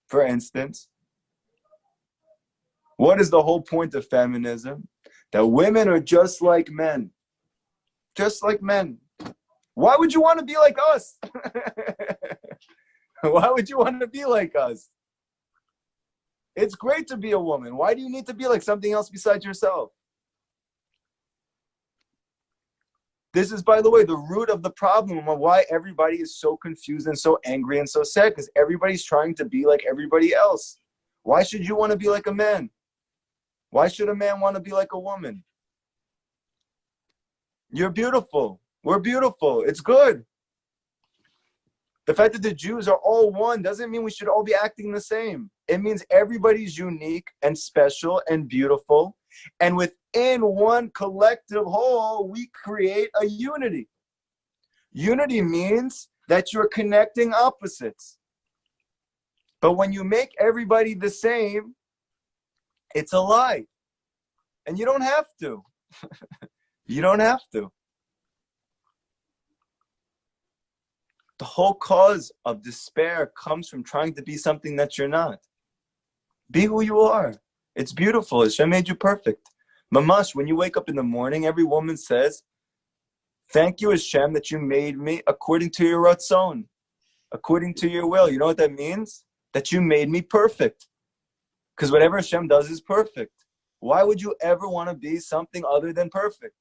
for instance. What is the whole point of feminism? That women are just like men. Just like men. Why would you want to be like us? Why would you want to be like us? It's great to be a woman. Why do you need to be like something else besides yourself? This is, by the way, the root of the problem of why everybody is so confused and so angry and so sad, because everybody's trying to be like everybody else. Why should you want to be like a man? Why should a man want to be like a woman? You're beautiful. We're beautiful. It's good. The fact that the Jews are all one doesn't mean we should all be acting the same. It means everybody's unique and special and beautiful. And within one collective whole, we create a unity. Unity means that you're connecting opposites. But when you make everybody the same, it's a lie. And you don't have to. You don't have to. The whole cause of despair comes from trying to be something that you're not. Be who you are. It's beautiful. Hashem made you perfect. Mamash, when you wake up in the morning, every woman says, thank you, Hashem, that you made me according to your ratzon, according to your will. You know what that means? That you made me perfect. Because whatever Hashem does is perfect. Why would you ever want to be something other than perfect?